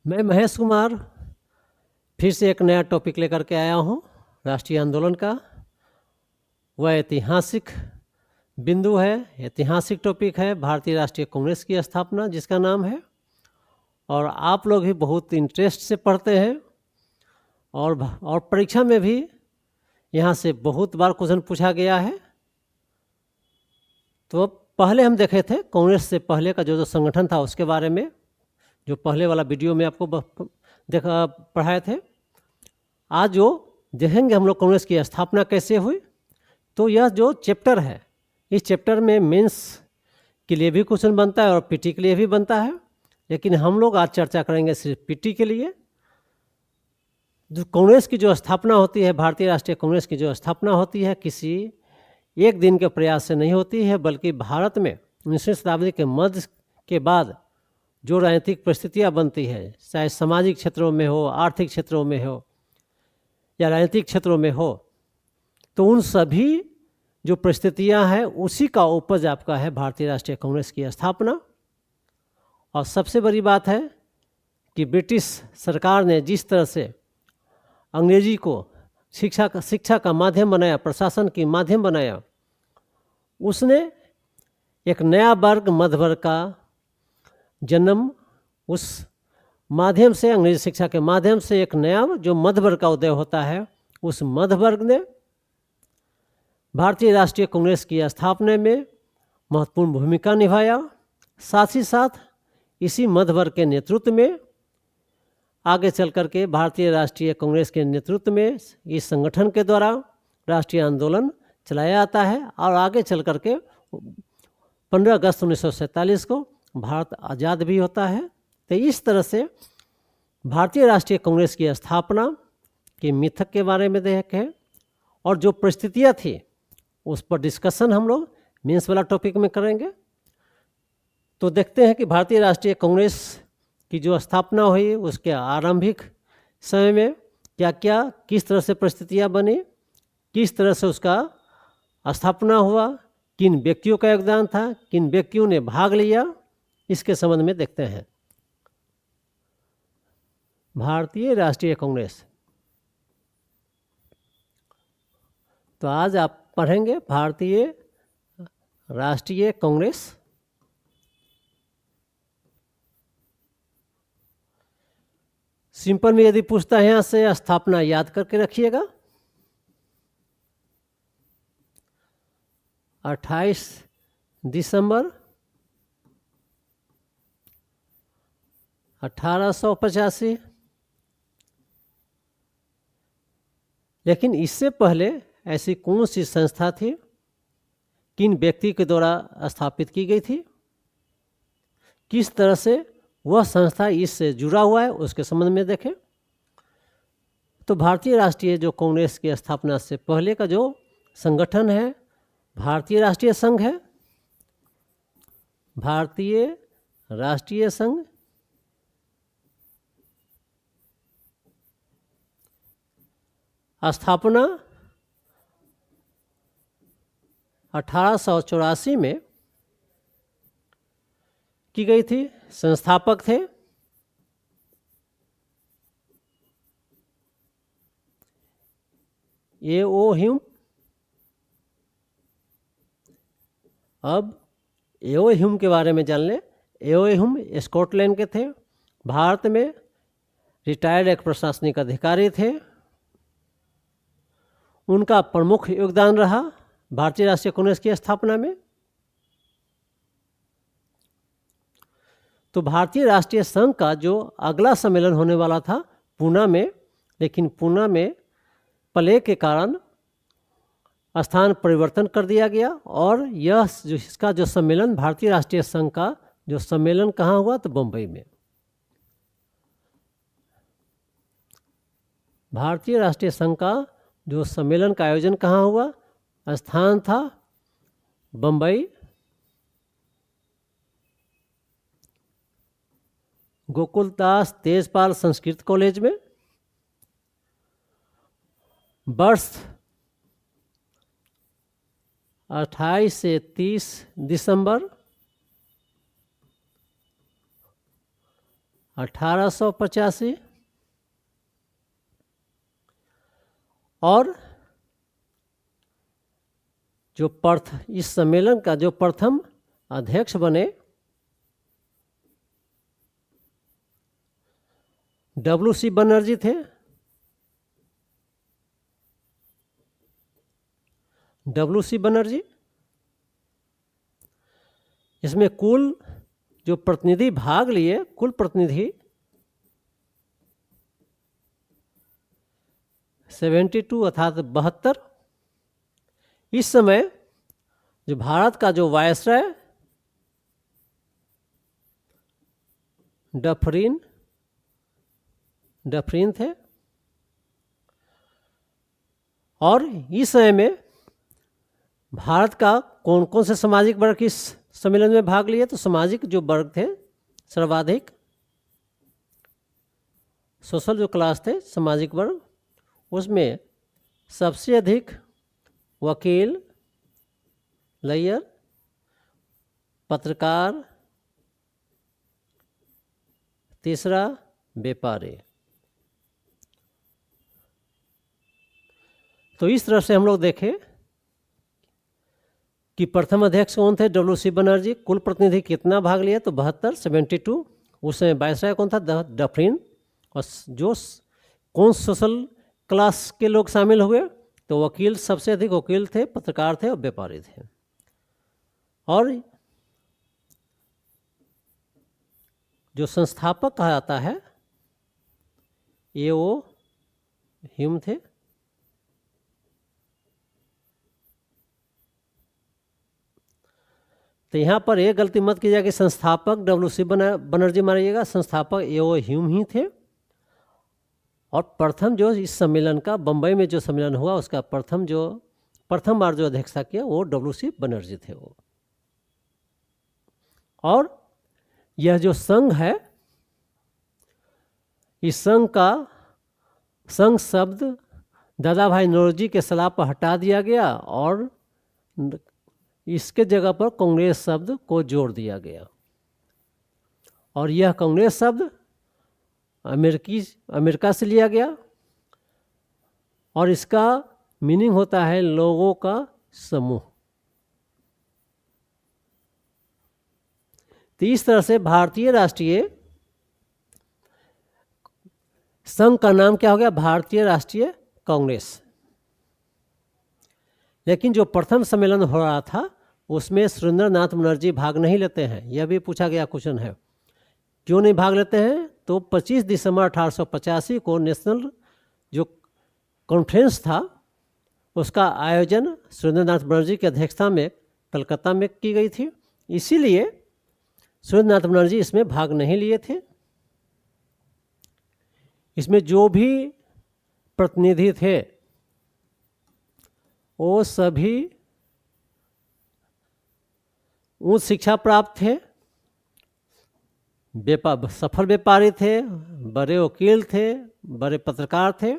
मैं महेश कुमार फिर से एक नया टॉपिक लेकर के आया हूँ। राष्ट्रीय आंदोलन का वह ऐतिहासिक बिंदु है, ऐतिहासिक टॉपिक है भारतीय राष्ट्रीय कांग्रेस की स्थापना, जिसका नाम है। और आप लोग भी बहुत इंटरेस्ट से पढ़ते हैं और परीक्षा में भी यहाँ से बहुत बार क्वेश्चन पूछा गया है। तो पहले हम देखे थे कांग्रेस से पहले का जो संगठन था उसके बारे में, जो पहले वाला वीडियो में आपको देखा पढ़ाए थे। आज जो देखेंगे हम लोग कांग्रेस की स्थापना कैसे हुई। तो यह जो चैप्टर है, इस चैप्टर में मेंस के लिए भी क्वेश्चन बनता है और पीटी के लिए भी बनता है, लेकिन हम लोग आज चर्चा करेंगे सिर्फ पीटी के लिए। जो कांग्रेस की जो स्थापना होती है, भारतीय राष्ट्रीय कांग्रेस की जो स्थापना होती है, किसी एक दिन के प्रयास से नहीं होती है, बल्कि भारत में 19वीं शताब्दी के मध्य के बाद जो राजनीतिक परिस्थितियाँ बनती है, चाहे सामाजिक क्षेत्रों में हो, आर्थिक क्षेत्रों में हो या राजनीतिक क्षेत्रों में हो, तो उन सभी जो परिस्थितियां हैं उसी का उपज आपका है भारतीय राष्ट्रीय कांग्रेस की स्थापना। और सबसे बड़ी बात है कि ब्रिटिश सरकार ने जिस तरह से अंग्रेजी को शिक्षा का माध्यम बनाया, प्रशासन की माध्यम बनाया, उसने एक नया वर्ग, मध्य वर्ग का जन्म उस माध्यम से, अंग्रेजी शिक्षा के माध्यम से एक नया जो मध्य वर्ग का उदय होता है, उस मध्य वर्ग ने भारतीय राष्ट्रीय कांग्रेस की स्थापना में महत्वपूर्ण भूमिका निभाया। साथ ही साथ इसी मध्य वर्ग के नेतृत्व में आगे चल कर के भारतीय राष्ट्रीय कांग्रेस के नेतृत्व में इस संगठन के द्वारा राष्ट्रीय आंदोलन चलाया जाता है और आगे चल कर के 15 अगस्त 1947 को भारत आज़ाद भी होता है। तो इस तरह से भारतीय राष्ट्रीय कांग्रेस की स्थापना के मिथक के बारे में देखें और जो परिस्थितियाँ थी उस पर डिस्कशन हम लोग मेंस वाला टॉपिक में करेंगे। तो देखते हैं कि भारतीय राष्ट्रीय कांग्रेस की जो स्थापना हुई उसके आरंभिक समय में क्या क्या, किस तरह से परिस्थितियां बनी, किस तरह से उसका स्थापना हुआ, किन व्यक्तियों का योगदान था, किन व्यक्तियों ने भाग लिया, इसके संबंध में देखते हैं। भारतीय राष्ट्रीय कांग्रेस, तो आज आप पढ़ेंगे भारतीय राष्ट्रीय कांग्रेस। सिंपल में यदि पूछता है यहाँ से, स्थापना याद करके रखिएगा। 28 दिसंबर 1885। लेकिन इससे पहले ऐसी कौन सी संस्था थी, किन व्यक्ति के द्वारा स्थापित की गई थी, किस तरह से वह संस्था इससे जुड़ा हुआ है, उसके संबंध में देखें। तो भारतीय राष्ट्रीय जो कांग्रेस की स्थापना से पहले का जो संगठन है भारतीय राष्ट्रीय संघ है। भारतीय राष्ट्रीय संघ स्थापना 1884 में की गई थी। संस्थापक थे ए.ओ. ह्यूम। अब ए.ओ. ह्यूम के बारे में जान लें। ए.ओ. ह्यूम स्कॉटलैंड के थे, भारत में रिटायर्ड एक प्रशासनिक अधिकारी थे। उनका प्रमुख योगदान रहा भारतीय राष्ट्रीय कांग्रेस की स्थापना में। तो भारतीय राष्ट्रीय संघ का जो अगला सम्मेलन होने वाला था पूना में, लेकिन पूना में प्लेग के कारण स्थान परिवर्तन कर दिया गया और यह इसका जो सम्मेलन भारतीय राष्ट्रीय संघ का जो सम्मेलन कहाँ हुआ, तो बम्बई में। भारतीय राष्ट्रीय संघ का जो सम्मेलन का आयोजन कहाँ हुआ, स्थान था बम्बई, गोकुलदास तेजपाल संस्कृत कॉलेज में। वर्ष 28 से 30 दिसंबर 1885 और जो इस सम्मेलन का जो प्रथम अध्यक्ष बने WC बनर्जी थे। WC बनर्जी, इसमें कुल जो प्रतिनिधि भाग लिए, कुल प्रतिनिधि 72 अर्थात 72। इस समय जो भारत का जो वायसराय डफरीन थे, और इस समय में भारत का कौन कौन से सामाजिक वर्ग इस सम्मेलन में भाग लिए? तो सामाजिक जो वर्ग थे, सर्वाधिक सोशल जो क्लास थे, सामाजिक वर्ग, उसमें सबसे अधिक वकील, लॉयर, पत्रकार, तीसरा व्यापारी। तो इस तरह से हम लोग देखें कि प्रथम अध्यक्ष कौन थे? WC बनर्जी। कुल प्रतिनिधि कितना भाग लिया? तो 72, 72। उस समय वायसराय कौन था? डफरीन। और जो कौन सोशल क्लास के लोग शामिल हुए? तो वकील, सबसे अधिक वकील थे, पत्रकार थे और व्यापारी थे। और जो संस्थापक कहा जाता है A.O. ह्यूम थे। तो यहाँ पर एक गलती मत कीजिएगा कि संस्थापक WC बनर्जी मानिएगा, संस्थापक A.O. ह्यूम ही थे। और प्रथम जो इस सम्मेलन का, बम्बई में जो सम्मेलन हुआ, उसका प्रथम बार जो अध्यक्षता किया वो WC बनर्जी थे वो। और यह जो संघ है, इस संघ का संघ शब्द दादा भाई नौरोजी के सलाह पर हटा दिया गया और इसके जगह पर कांग्रेस शब्द को जोड़ दिया गया। और यह कांग्रेस शब्द अमेरिका से लिया गया और इसका मीनिंग होता है लोगों का समूह। तो इस तरह से भारतीय राष्ट्रीय संघ का नाम क्या हो गया? भारतीय राष्ट्रीय कांग्रेस। लेकिन जो प्रथम सम्मेलन हो रहा था उसमें सुरेंद्रनाथ बनर्जी भाग नहीं लेते हैं। यह भी पूछा गया क्वेश्चन है, क्यों नहीं भाग लेते हैं? तो 25 दिसंबर 1885 को नेशनल जो कॉन्फ्रेंस था उसका आयोजन सुरेंद्रनाथ बनर्जी की अध्यक्षता में कलकत्ता में की गई थी, इसीलिए सुरेंद्रनाथ बनर्जी इसमें भाग नहीं लिए थे। इसमें जो भी प्रतिनिधि थे वो सभी उच्च शिक्षा प्राप्त थे, सफल व्यापारी थे, बड़े वकील थे, बड़े पत्रकार थे,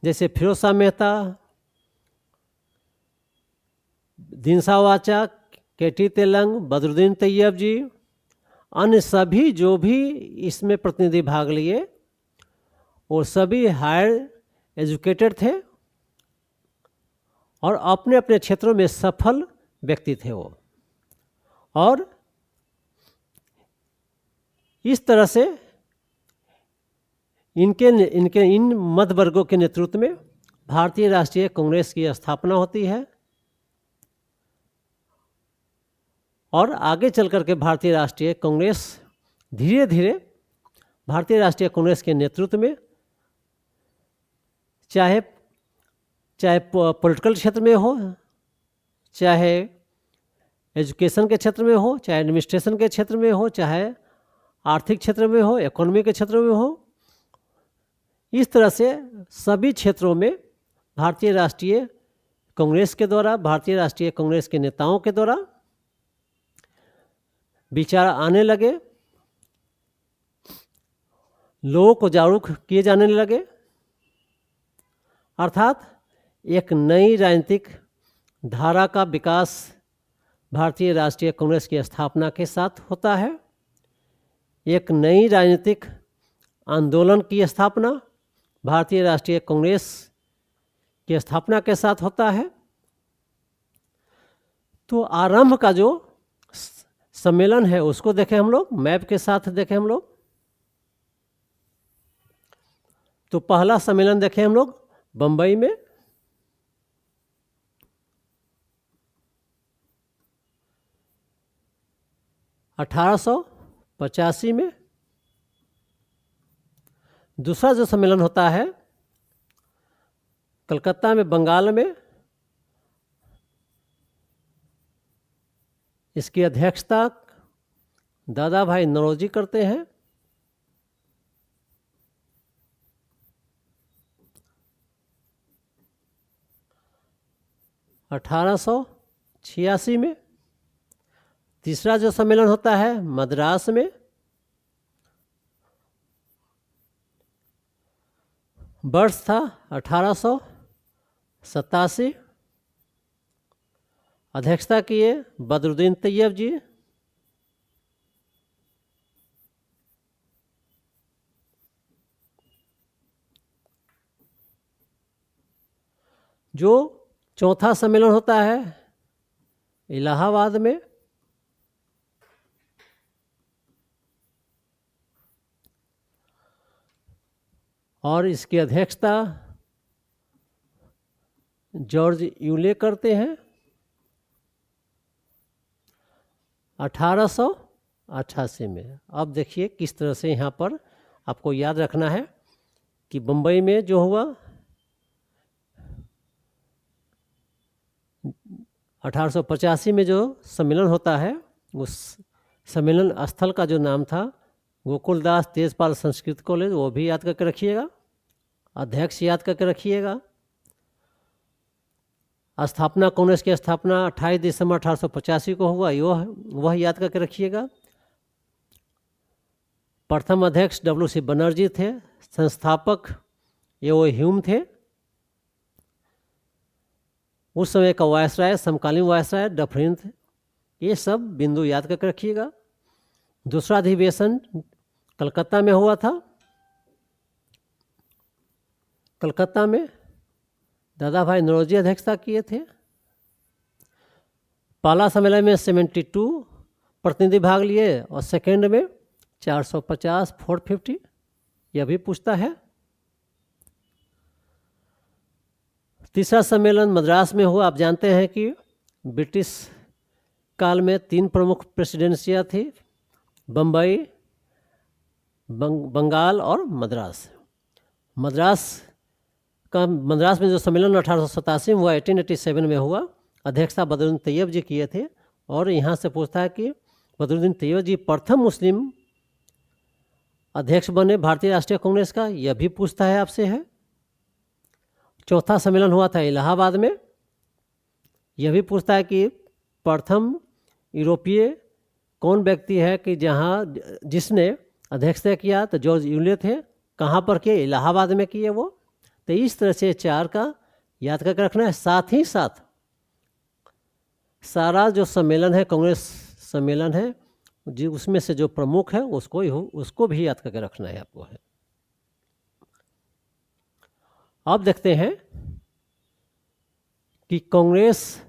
जैसे फिरोज शाह मेहता, दीनशाह वाचा, KT तेलंग, बदरुद्दीन तैयब जी, अन्य सभी जो भी इसमें प्रतिनिधि भाग लिए वो सभी हायर एजुकेटेड थे और अपने अपने क्षेत्रों में सफल व्यक्ति थे वो। और इस तरह से इन मध्य वर्गों के नेतृत्व में भारतीय राष्ट्रीय कांग्रेस की स्थापना होती है और आगे चल करके भारतीय राष्ट्रीय कांग्रेस धीरे धीरे भारतीय राष्ट्रीय कांग्रेस के नेतृत्व में चाहे पॉलिटिकल क्षेत्र में हो, चाहे एजुकेशन के क्षेत्र में हो, चाहे एडमिनिस्ट्रेशन के क्षेत्र में हो, चाहे आर्थिक क्षेत्र में हो, इकोनॉमी के क्षेत्र में हो, इस तरह से सभी क्षेत्रों में भारतीय राष्ट्रीय कांग्रेस के द्वारा, भारतीय राष्ट्रीय कांग्रेस के नेताओं के द्वारा विचार आने लगे, लोगों को जागरूक किए जाने लगे। अर्थात एक नई राजनीतिक धारा का विकास भारतीय राष्ट्रीय कांग्रेस की स्थापना के साथ होता है। एक नई राजनीतिक आंदोलन की स्थापना भारतीय राष्ट्रीय कांग्रेस की स्थापना के साथ होता है। तो आरंभ का जो सम्मेलन है उसको देखें हम लोग, मैप के साथ देखें हम लोग। तो पहला सम्मेलन देखें हम लोग बंबई में, (1885) में। दूसरा जो सम्मेलन होता है कलकत्ता में, बंगाल में। इसकी अध्यक्षता दादा भाई नौरोजी करते हैं। (1886) में। तीसरा जो सम्मेलन होता है मद्रास में, वर्ष था 1887। अध्यक्षता किए बदरुद्दीन तैयब जी। जो चौथा सम्मेलन होता है इलाहाबाद में, और इसकी अध्यक्षता जॉर्ज यूले करते हैं 1888 में। अब देखिए किस तरह से यहाँ पर आपको याद रखना है कि बम्बई में जो हुआ 1885 में जो सम्मेलन होता है, उस सम्मेलन स्थल का जो नाम था गोकुलदास तेजपाल संस्कृत कॉलेज, वो भी याद करके रखिएगा। अध्यक्ष याद करके रखिएगा। स्थापना, कांग्रेस की स्थापना 28 दिसंबर 1885 को हुआ, वह याद करके रखिएगा। प्रथम अध्यक्ष WC बनर्जी थे। संस्थापक A.O. ह्यूम थे। उस समय का वायसराय, समकालीन वायसराय डफरिन थे। ये सब बिंदु याद करके रखिएगा। दूसरा अधिवेशन कलकत्ता में हुआ था। कलकत्ता में दादा भाई नौरोजी अध्यक्षता किए थे। पहला सम्मेलन में 72 प्रतिनिधि भाग लिए और सेकेंड में 450, 450। यह भी पूछता है। तीसरा सम्मेलन मद्रास में हुआ। आप जानते हैं कि ब्रिटिश काल में 3 प्रमुख प्रेसिडेंसियाँ थी, बम्बई, बंगाल और मद्रास। मद्रास में जो सम्मेलन 1887 में हुआ, 1887 में हुआ। अध्यक्षता बदरुद्दीन तैयब जी किए थे। और यहाँ से पूछता है कि बदरुद्दीन तैयब जी प्रथम मुस्लिम अध्यक्ष बने भारतीय राष्ट्रीय कांग्रेस का, यह भी पूछता है आपसे है। चौथा सम्मेलन हुआ था इलाहाबाद में। यह भी पूछता है कि प्रथम यूरोपीय कौन व्यक्ति है कि जिसने अध्यक्षता किया, तो जॉर्ज यूले थे। कहाँ पर किए? इलाहाबाद में किए वो। तो इस तरह से 4 का याद करके रखना है। साथ ही साथ सारा जो सम्मेलन है, कांग्रेस सम्मेलन है, जी उसमें से जो प्रमुख है उसको भी याद करके रखना है आपको है। अब देखते हैं कि कांग्रेस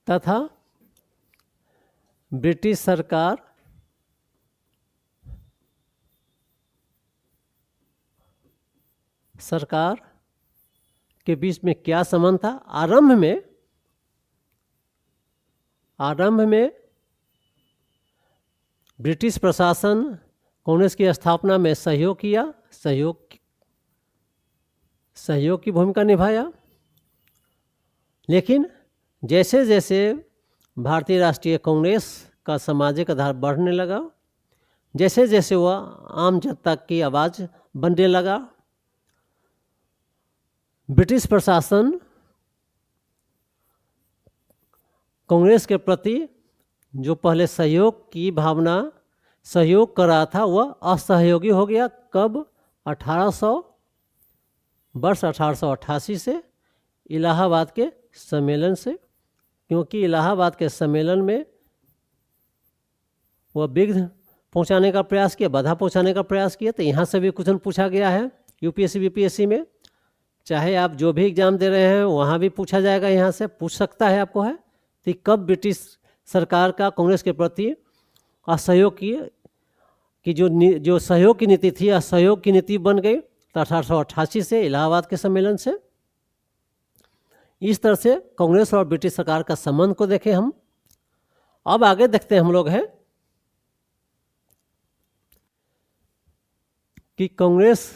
तथा ब्रिटिश सरकार के बीच में क्या संबंध था। आरंभ में ब्रिटिश प्रशासन कांग्रेस की स्थापना में सहयोग किया, सहयोग की भूमिका निभाया। लेकिन जैसे जैसे भारतीय राष्ट्रीय कांग्रेस का सामाजिक आधार बढ़ने लगा, जैसे जैसे वह आम जनता की आवाज़ बनने लगा, ब्रिटिश प्रशासन कांग्रेस के प्रति जो पहले सहयोग कर रहा था, वह असहयोगी हो गया। कब? वर्ष 1888 से इलाहाबाद के सम्मेलन से। क्योंकि इलाहाबाद के सम्मेलन में वह विघ्न पहुंचाने का प्रयास किया, बाधा पहुंचाने का प्रयास किया। तो यहाँ से भी क्वेश्चन पूछा गया है यूपीएससी बीपीएससी में, चाहे आप जो भी एग्ज़ाम दे रहे हैं वहाँ भी पूछा जाएगा, यहाँ से पूछ सकता है आपको है कि कब ब्रिटिश सरकार का कांग्रेस के प्रति असहयोग की जो सहयोग की नीति थी, असहयोग की नीति बन गई 1888 से इलाहाबाद के सम्मेलन से। इस तरह से कांग्रेस और ब्रिटिश सरकार का संबंध को देखें हम। अब आगे देखते हैं हम लोग हैं कि कांग्रेस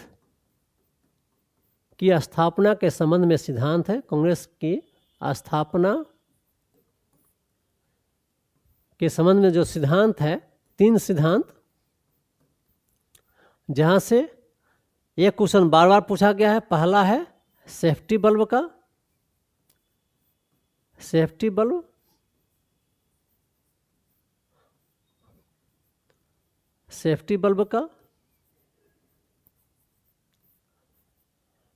की स्थापना के संबंध में सिद्धांत है। कांग्रेस की स्थापना के संबंध में जो सिद्धांत है, 3 सिद्धांत, जहां से एक क्वेश्चन बार बार पूछा गया है। पहला है सेफ्टी बल्ब का, सेफ्टी बल्ब, सेफ्टी बल्ब का,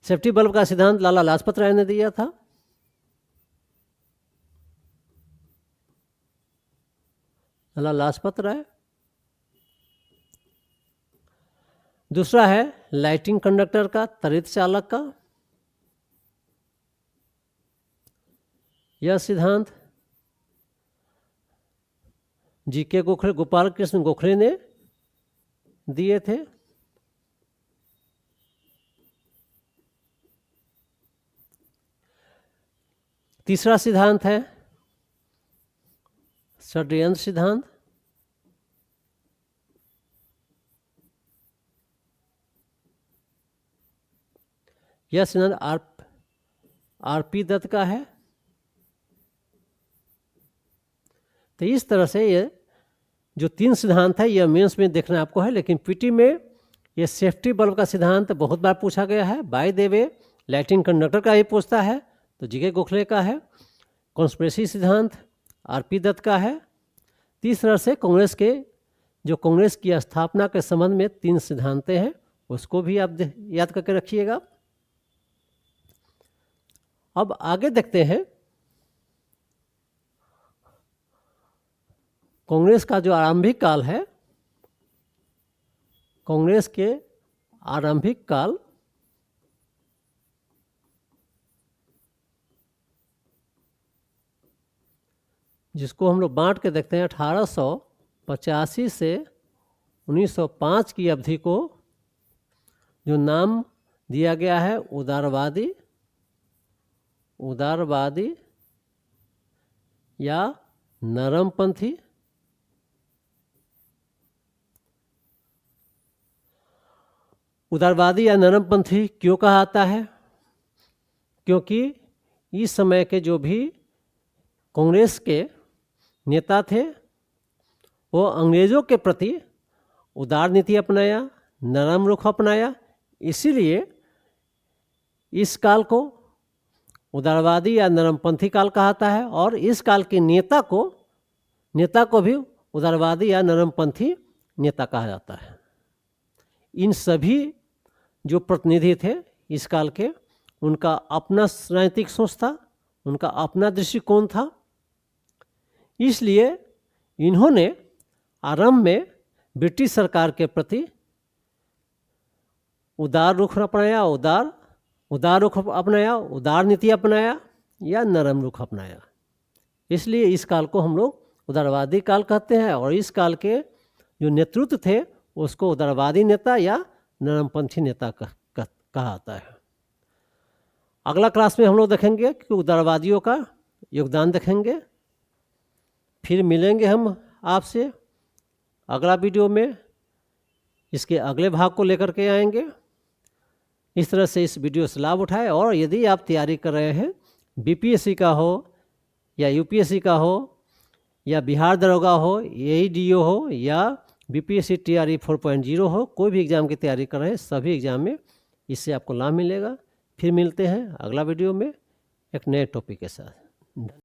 सेफ्टी बल्ब का सिद्धांत लाला लाजपत राय ने दिया था। लाला लाजपत राय। दूसरा है लाइटिंग कंडक्टर का, त्वरित चालक का, यह सिद्धांत जीके गोखले, गोपाल कृष्ण गोखले ने दिए थे। तीसरा सिद्धांत है षड्यंत्र सिद्धांत। यह सिद्धांत आरपी दत्त का है। तो इस तरह से ये जो 3 सिद्धांत है, यह मेंस में देखना आपको है, लेकिन पीटी में ये सेफ्टी बल्ब का सिद्धांत बहुत बार पूछा गया है। By the way lighting conductor का ही पूछता है तो जीके गोखले का है। कॉन्स्पिरेसी सिद्धांत आरपी दत्त का है। तीसरा से कांग्रेस के जो कांग्रेस की स्थापना के संबंध में 3 सिद्धांत हैं, उसको भी आप याद करके रखिएगा। अब आगे देखते हैं कांग्रेस का जो आरंभिक काल है। कांग्रेस के आरंभिक काल जिसको हम लोग बांट के देखते हैं 1885 से 1905 की अवधि को जो नाम दिया गया है उदारवादी, उदारवादी या नरमपंथी। उदारवादी या नरमपंथी क्यों कहा जाता है? क्योंकि इस समय के जो भी कांग्रेस के नेता थे वो अंग्रेज़ों के प्रति उदार नीति अपनाया, नरम रुख अपनाया। इसीलिए इस काल को उदारवादी या नरमपंथी काल कहा जाता है। और इस काल के नेता को भी उदारवादी या नरमपंथी नेता कहा जाता है। इन सभी जो प्रतिनिधि थे इस काल के, उनका अपना राजनीतिक सोच था, उनका अपना दृष्टिकोण था। इसलिए इन्होंने आरंभ में ब्रिटिश सरकार के प्रति उदार रुख अपनाया, उदार रुख अपनाया, उदार नीति अपनाया या नरम रुख अपनाया। इसलिए इस काल को हम लोग उदारवादी काल कहते हैं। और इस काल के जो नेतृत्व थे उसको उदारवादी नेता या नरमपंथी नेता कहा जाता है। अगला क्लास में हम लोग देखेंगे कि उदारवादियों का योगदान देखेंगे। फिर मिलेंगे हम आपसे अगला वीडियो में, इसके अगले भाग को लेकर के आएंगे। इस तरह से इस वीडियो से लाभ उठाएं। और यदि आप तैयारी कर रहे हैं बीपीएससी का हो या यूपीएससी का हो या बिहार दरोगा हो, एईडीओ हो या बीपीएससी टीआरई 4.0 हो, कोई भी एग्ज़ाम की तैयारी कर रहे हैं, सभी एग्ज़ाम में इससे आपको लाभ मिलेगा। फिर मिलते हैं अगला वीडियो में एक नए टॉपिक के साथ।